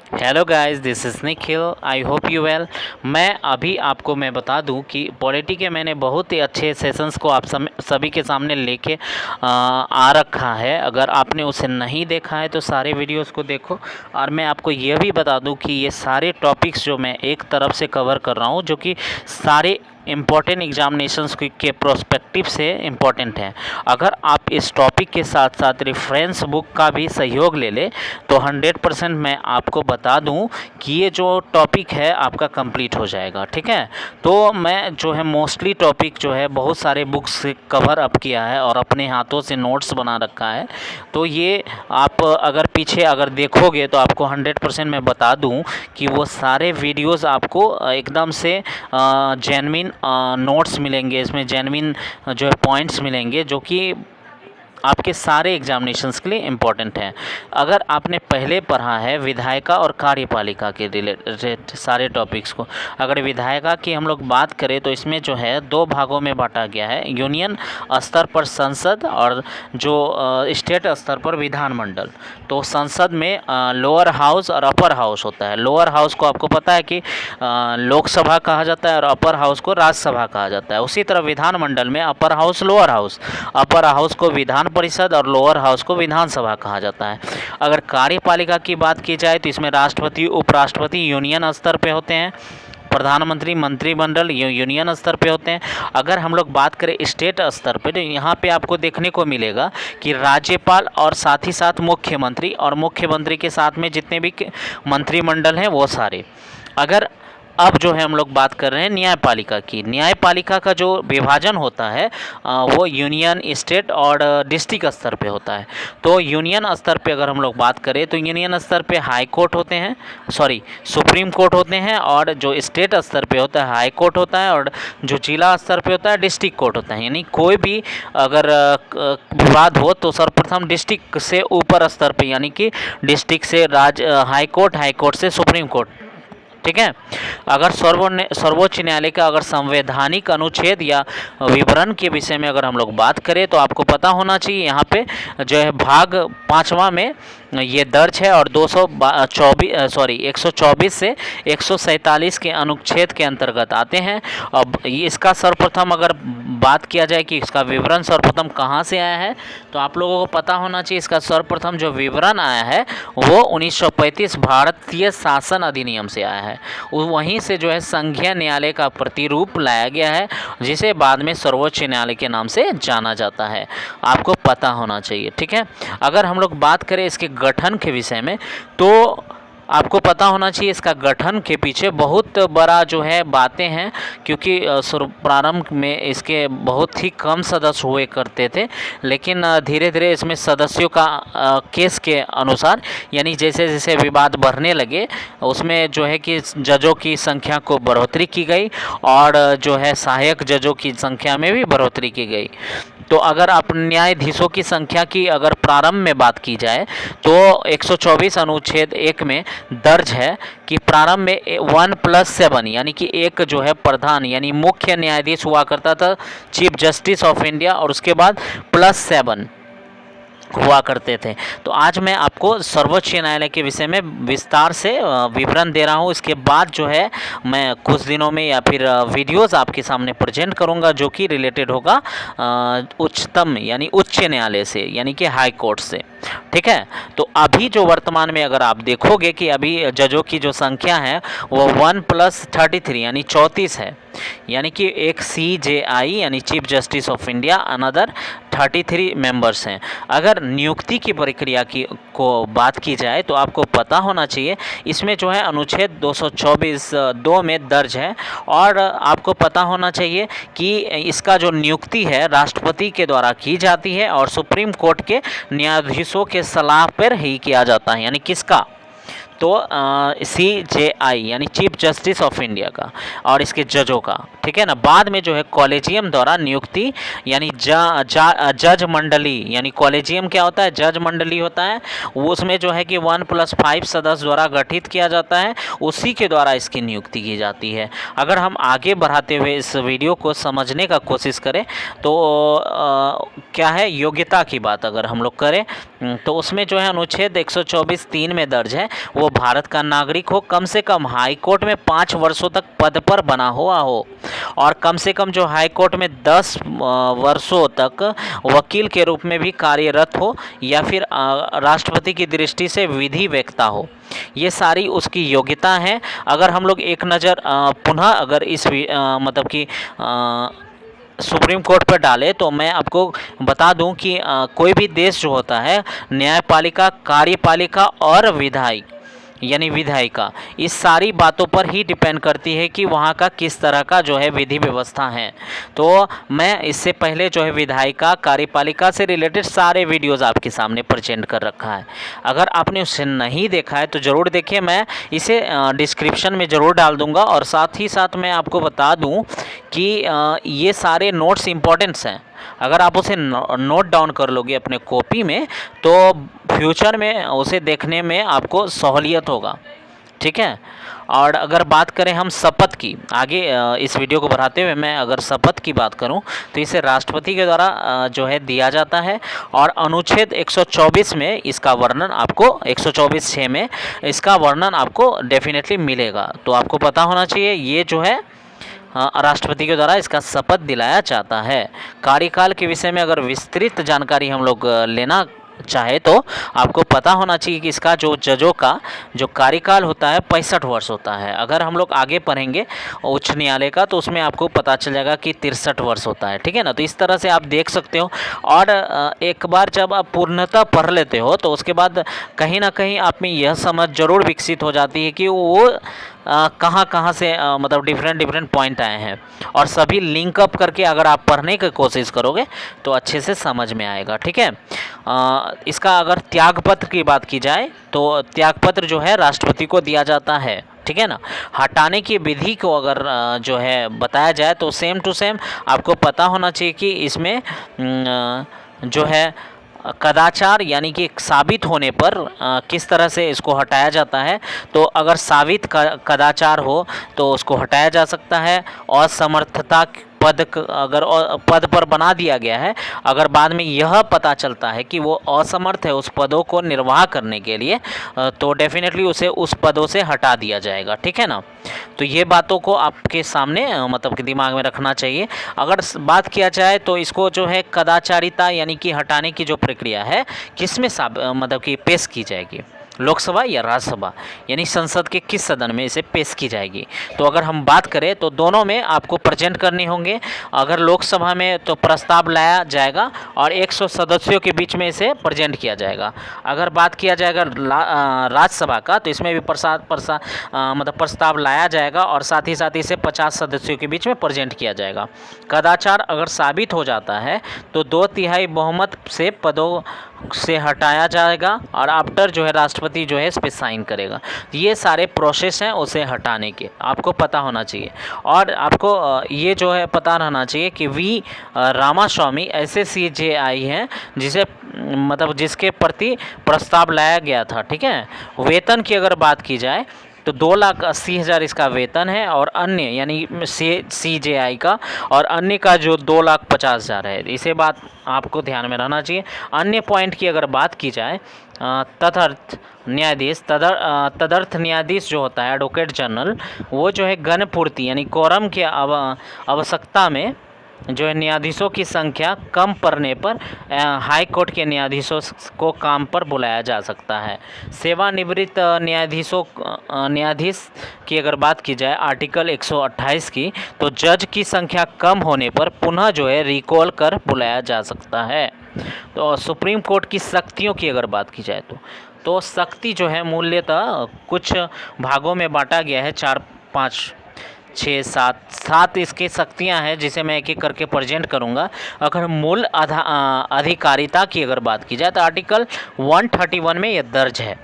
Hello guys, this is Nikhil. I hope you well. मैं बता दूं कि पॉलिटी के मैंने बहुत ही अच्छे सेशंस को आप सभी के सामने लेके आ रखा है। अगर आपने उसे नहीं देखा है तो सारे वीडियोस को देखो। और मैं आपको यह भी बता दूं कि ये सारे टॉपिक्स जो मैं एक तरफ से कवर कर रहा हूं, जो कि सारे इम्पॉर्टेंट एग्जामिनेशंस के प्रोस्पेक्टिव से इम्पॉर्टेंट हैं। अगर आप इस टॉपिक के साथ साथ रेफरेंस बुक का भी सहयोग ले लें तो 100% मैं आपको बता दूं कि ये जो टॉपिक है आपका कंप्लीट हो जाएगा। ठीक है, तो मैं जो है मोस्टली टॉपिक जो है बहुत सारे बुक्स से कवर अप किया है और अपने हाथों से नोट्स बना रखा है। तो ये आप अगर पीछे अगर देखोगे तो आपको 100% मैं बता दूं कि वो सारे वीडियोस आपको एकदम से जेन्युइन नोट्स मिलेंगे। इसमें जेन्युइन जो है पॉइंट्स मिलेंगे जो कि आपके सारे एग्जामिनेशंस के लिए इम्पॉर्टेंट हैं। अगर आपने पहले पढ़ा है विधायिका और कार्यपालिका के रिलेटेड सारे टॉपिक्स को, अगर विधायिका की हम लोग बात करें तो इसमें जो है दो भागों में बांटा गया है, यूनियन स्तर पर संसद और जो स्टेट स्तर पर विधानमंडल। तो संसद में लोअर हाउस और अपर हाउस होता है। लोअर हाउस को आपको पता है कि लोकसभा कहा जाता है और अपर हाउस को राज्यसभा कहा जाता है। उसी तरह विधानमंडल में upper house lower house, upper house को विधान परिषद और लोअर हाउस को विधानसभा कहा जाता है। अगर कार्यपालिका की बात की जाए तो इसमें राष्ट्रपति, उपराष्ट्रपति यूनियन स्तर पे होते हैं, प्रधानमंत्री, मंत्रिमंडल यूनियन स्तर पे होते हैं। अगर हम लोग बात करें स्टेट स्तर पे तो यहाँ पे आपको देखने को मिलेगा कि राज्यपाल और साथ ही साथ मुख्यमंत्री, और मुख्यमंत्री के साथ में जितने भी मंत्रिमंडल हैं वो सारे। अगर अब जो है हम लोग बात कर रहे हैं न्यायपालिका की। न्यायपालिका का जो विभाजन होता है वो यूनियन, स्टेट और डिस्ट्रिक्ट स्तर पे होता है। तो यूनियन स्तर पे अगर हम लोग बात करें तो यूनियन स्तर पे हाई कोर्ट होते हैं, सुप्रीम कोर्ट होते हैं, और जो स्टेट स्तर पे होता है हाई कोर्ट होता है, और जो जिला स्तर पे होता है डिस्ट्रिक्ट कोर्ट होता है। यानी कोई भी अगर विवाद हो तो सर्वप्रथम डिस्ट्रिक्ट से ऊपर स्तर पे, यानी कि डिस्ट्रिक्ट से हाई कोर्ट से सुप्रीम कोर्ट। ठीक है, अगर सर्वोच्च न्यायालय का अगर संवैधानिक अनुच्छेद या विवरण के विषय में अगर हम लोग बात करें तो आपको पता होना चाहिए यहाँ पे जो है भाग 5वां में ये दर्ज है, और 124 से 147 के अनुच्छेद के अंतर्गत आते हैं। अब इसका सर्वप्रथम अगर बात किया जाए कि इसका विवरण सर्वप्रथम कहाँ से आया है तो आप लोगों को पता होना चाहिए इसका सर्वप्रथम जो विवरण आया है वो 1935 भारतीय शासन अधिनियम से आया है। वहीं से जो है संघीय न्यायालय का प्रतिरूप लाया गया है, जिसे बाद में सर्वोच्च न्यायालय के नाम से जाना जाता है। आपको पता होना चाहिए। ठीक है, अगर हम लोग बात करें इसके गठन के विषय में तो आपको पता होना चाहिए इसका गठन के पीछे बहुत बड़ा जो है बातें हैं, क्योंकि प्रारंभ में इसके बहुत ही कम सदस्य हुए करते थे, लेकिन धीरे धीरे इसमें सदस्यों का केस के अनुसार, यानी जैसे जैसे विवाद बढ़ने लगे उसमें जो है कि जजों की संख्या को बढ़ोतरी की गई और जो है सहायक जजों की संख्या में भी बढ़ोतरी की गई। तो अगर आप न्यायाधीशों की संख्या की अगर प्रारंभ में बात की जाए तो 124 अनुच्छेद 1 में दर्ज है कि प्रारंभ में 1+7 यानी कि एक जो है प्रधान यानी मुख्य न्यायाधीश हुआ करता था, चीफ जस्टिस ऑफ इंडिया, और उसके बाद +7 हुआ करते थे। तो आज मैं आपको सर्वोच्च न्यायालय के विषय में विस्तार से विवरण दे रहा हूँ। इसके बाद जो है मैं कुछ दिनों में या फिर वीडियोस आपके सामने प्रेजेंट करूँगा जो कि रिलेटेड होगा उच्चतम यानी उच्च न्यायालय से, यानी कि हाई कोर्ट से। ठीक है, तो अभी जो वर्तमान में अगर आप देखोगे कि अभी जजों की जो संख्या है वो 1+33 यानी 34 है, यानी कि एक CJI यानी chief justice of India, another 33 members हैं। अगर नियुक्ति की प्रक्रिया की को बात की जाए तो आपको पता होना चाहिए इसमें जो है अनुच्छेद 224(2) में दर्ज है, और आपको पता होना चाहिए कि इसका जो नियुक्ति है राष्ट्रपति के द्वारा की जाती है और सुप्रीम कोर्ट के न्यायाधीशों के सलाह पर ही किया जाता है। यानी किसका? तो CJI यानी चीफ जस्टिस ऑफ इंडिया का और इसके जजों का। ठीक है ना। बाद में जो है कॉलेजियम द्वारा नियुक्ति यानी जज मंडली, यानी कॉलेजियम क्या होता है, जज मंडली होता है, वो उसमें जो है कि 1+5 सदस्य द्वारा गठित किया जाता है, उसी के द्वारा इसकी नियुक्ति की जाती है। अगर हम आगे बढ़ाते हुए इस वीडियो को समझने का कोशिश करें तो क्या है, योग्यता की बात अगर हम लोग करें तो उसमें जो है अनुच्छेद 124(3) में दर्ज है, वो भारत का नागरिक हो, कम से कम हाई कोर्ट में 5 वर्षों तक पद पर बना हुआ हो, और कम से कम जो हाई कोर्ट में 10 वर्षों तक वकील के रूप में भी कार्यरत हो, या फिर राष्ट्रपति की दृष्टि से विधि वक्ता हो। ये सारी उसकी योग्यता है। अगर हम लोग एक नज़र पुनः अगर इस मतलब कि सुप्रीम कोर्ट पर डाले तो मैं आपको बता दूं कि कोई भी देश जो होता है, न्यायपालिका, कार्यपालिका और विधायी यानी विधायिका, इस सारी बातों पर ही डिपेंड करती है कि वहाँ का किस तरह का जो है विधि व्यवस्था है। तो मैं इससे पहले जो है विधायिका, कार्यपालिका से रिलेटेड सारे वीडियोज़ आपके सामने प्रेजेंट कर रखा है। अगर आपने उसे नहीं देखा है तो ज़रूर देखिए, मैं इसे डिस्क्रिप्शन में ज़रूर डाल दूँगा। और साथ ही साथ मैं आपको बता दूँ कि ये सारे नोट्स इम्पॉर्टेंट्स हैं। अगर आप उसे नोट डाउन कर लोगे अपने कॉपी में तो फ्यूचर में उसे देखने में आपको सहूलियत होगा, ठीक है। और अगर बात करें हम शपथ की, आगे इस वीडियो को बढ़ाते हुए मैं अगर शपथ की बात करूं तो इसे राष्ट्रपति के द्वारा जो है दिया जाता है, और अनुच्छेद 124 में इसका वर्णन आपको 124(6) में इसका वर्णन आपको डेफिनेटली मिलेगा। तो आपको पता होना चाहिए ये जो है राष्ट्रपति के द्वारा इसका शपथ दिलाया जाता है। कार्यकाल के विषय में अगर विस्तृत जानकारी हम लोग लेना चाहे तो आपको पता होना चाहिए कि इसका जो जजों का जो कार्यकाल होता है 65 वर्ष होता है। अगर हम लोग आगे पढ़ेंगे उच्च न्यायालय का तो उसमें आपको पता चल जाएगा कि 63 वर्ष होता है, ठीक है ना। तो इस तरह से आप देख सकते हो। और एक बार जब आप पूर्णतः पढ़ लेते हो तो उसके बाद कहीं ना कहीं आप में यह समझ जरूर विकसित हो जाती है कि वो कहाँ से मतलब डिफरेंट पॉइंट आए हैं, और सभी लिंक अप करके अगर आप पढ़ने की कोशिश करोगे तो अच्छे से समझ में आएगा, ठीक है। इसका अगर त्यागपत्र की बात की जाए तो त्यागपत्र जो है राष्ट्रपति को दिया जाता है, ठीक है ना। हटाने की विधि को अगर जो है बताया जाए तो सेम टू सेम आपको पता होना चाहिए कि इसमें जो है कदाचार यानी कि साबित होने पर किस तरह से इसको हटाया जाता है। तो अगर साबित कदाचार हो तो उसको हटाया जा सकता है। असमर्थता अगर पद पर बना दिया गया है, अगर बाद में यह पता चलता है कि वो असमर्थ है उस पदों को निर्वाह करने के लिए, तो डेफिनेटली उसे उस पदों से हटा दिया जाएगा, ठीक है ना। तो ये बातों को आपके सामने मतलब कि दिमाग में रखना चाहिए। अगर बात किया जाए तो इसको जो है कदाचारिता यानी कि हटाने की जो प्रक्रिया है किस में मतलब कि पेश की जाएगी, लोकसभा या राज्यसभा, यानी संसद के किस सदन में इसे पेश की जाएगी। तो अगर हम बात करें तो दोनों में आपको प्रेजेंट करने होंगे। अगर लोकसभा में तो प्रस्ताव लाया जाएगा और 100 सदस्यों के बीच में इसे प्रेजेंट किया जाएगा। अगर बात किया जाएगा राज्यसभा का तो इसमें भी मतलब प्रस्ताव लाया जाएगा और साथ ही साथ इसे 50 सदस्यों के बीच में प्रेजेंट किया जाएगा। कदाचार अगर साबित हो जाता है तो 2/3 बहुमत से पदों से हटाया जाएगा, और आफ्टर जो है राष्ट्रपति जो है इस पर साइन करेगा। ये सारे प्रोसेस हैं उसे हटाने के, आपको पता होना चाहिए। और आपको ये जो है पता रहना चाहिए कि वी रामास्वामी ऐसे CJI हैं जिसे मतलब जिसके प्रति प्रस्ताव लाया गया था, ठीक है। वेतन की अगर बात की जाए तो 2,80,000 इसका वेतन है, और अन्य यानी CJI का, और अन्य का जो 2,50,000 है। इसे बात आपको ध्यान में रहना चाहिए। अन्य पॉइंट की अगर बात की जाए तदर्थ न्यायाधीश जो होता है एडवोकेट जनरल, वो जो है गणपूर्ति यानी कोरम की आवश्यकता में जो है न्यायाधीशों की संख्या कम पड़ने पर हाई कोर्ट के न्यायाधीशों को काम पर बुलाया जा सकता है। सेवानिवृत्त न्यायाधीश की अगर बात की जाए आर्टिकल 128 की, तो जज की संख्या कम होने पर पुनः जो है रिकॉल कर बुलाया जा सकता है। तो सुप्रीम कोर्ट की शक्तियों की अगर बात की जाए तो शक्ति जो है मूल्यतः कुछ भागों में बांटा गया है, 4, 5, 6, 7 इसकी शक्तियां हैं जिसे मैं एक एक करके प्रेजेंट करूंगा। अगर मूल अधिकारिता की अगर बात की जाए तो आर्टिकल 131 में यह दर्ज है।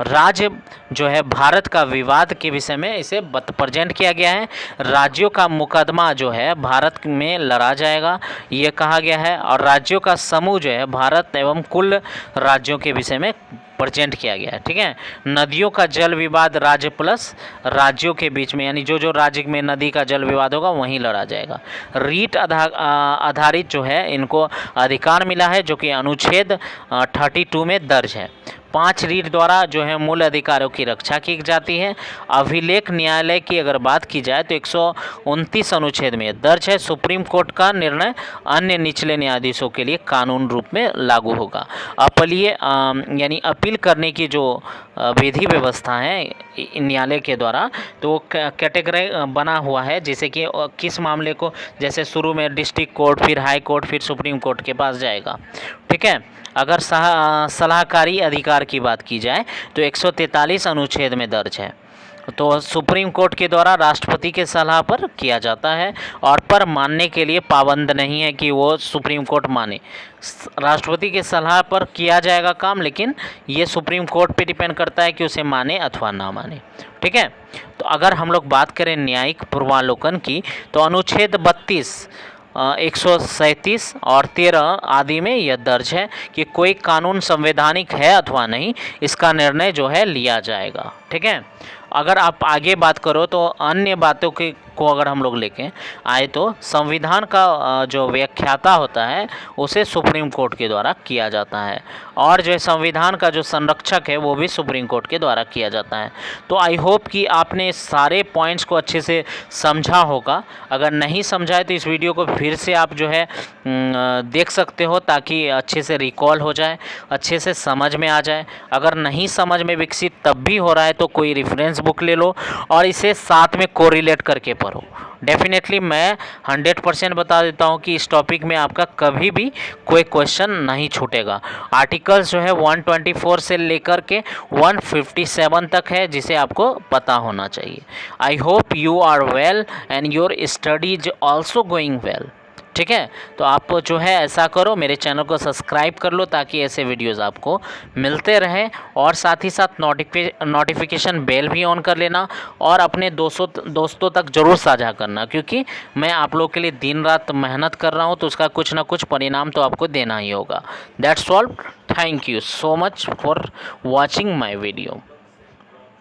राज्य जो है भारत का विवाद के विषय में इसे प्रेजेंट किया गया है। राज्यों का मुकदमा जो है भारत में लड़ा जाएगा ये कहा गया है, और राज्यों का समूह जो है भारत एवं कुल राज्यों के विषय में प्रेजेंट किया गया है। ठीक है, नदियों का जल विवाद राज्य प्लस राज्यों के बीच में, यानी जो जो राज्य में नदी का जल विवाद होगा वहीं लड़ा जाएगा। रीट आधारित जो है इनको अधिकार मिला है, जो कि अनुच्छेद 32 में दर्ज है। 5 रीट द्वारा जो है मूल अधिकारों की रक्षा की जाती है। अभिलेख न्यायालय की अगर बात की जाए तो 129 अनुच्छेद में दर्ज है। सुप्रीम कोर्ट का निर्णय अन्य निचले न्यायाधीशों के लिए कानून रूप में लागू होगा। अपीलीय यानी अपील करने की जो विधि व्यवस्था है न्यायालय के द्वारा, तो कैटेगरी बना हुआ है, जैसे कि किस मामले को, जैसे शुरू में डिस्ट्रिक्ट कोर्ट, फिर हाई कोर्ट, फिर सुप्रीम कोर्ट के पास जाएगा। ठीक है, अगर सलाहकारी अधिकार की बात की जाए तो 143 अनुच्छेद में दर्ज है। तो सुप्रीम कोर्ट के द्वारा राष्ट्रपति के सलाह पर किया जाता है, और पर मानने के लिए पाबंद नहीं है कि वो सुप्रीम कोर्ट माने। राष्ट्रपति के सलाह पर किया जाएगा काम, लेकिन ये सुप्रीम कोर्ट पे डिपेंड करता है कि उसे माने अथवा ना माने। ठीक है, तो अगर हम लोग बात करें न्यायिक पूर्वावलोकन की, तो अनुच्छेद 32 137 और 13 आदि में यह दर्ज है कि कोई कानून संवैधानिक है अथवा नहीं, इसका निर्णय जो है लिया जाएगा। ठीक है, अगर आप आगे बात करो तो अन्य बातों के को अगर हम लोग लेके आए तो संविधान का जो व्याख्याता होता है उसे सुप्रीम कोर्ट के द्वारा किया जाता है, और जो संविधान का जो संरक्षक है वो भी सुप्रीम कोर्ट के द्वारा किया जाता है। तो आई होप कि आपने सारे पॉइंट्स को अच्छे से समझा होगा। अगर नहीं समझा है तो इस वीडियो को फिर से आप जो है देख सकते हो, ताकि अच्छे से रिकॉल हो जाए, अच्छे से समझ में आ जाए। अगर नहीं समझ में विकसित तब भी हो रहा है तो कोई रेफरेंस बुक ले लो और इसे साथ में कोरिलेट करके पढ़ो। डेफिनेटली मैं 100% बता देता हूँ कि इस टॉपिक में आपका कभी भी कोई क्वेश्चन नहीं छूटेगा। आर्टिकल्स जो है 124 से लेकर के 157 तक है, जिसे आपको पता होना चाहिए। I hope you are well and your study is also going well. ठीक है, तो आप जो है ऐसा करो, मेरे चैनल को सब्सक्राइब कर लो ताकि ऐसे वीडियोस आपको मिलते रहें, और साथ ही साथ नोटिफिकेशन बेल भी ऑन कर लेना, और अपने दोस्तों तक ज़रूर साझा करना, क्योंकि मैं आप लोग के लिए दिन रात मेहनत कर रहा हूं, तो उसका कुछ ना कुछ परिणाम तो आपको देना ही होगा। That's all. Thank you so much for watching my video.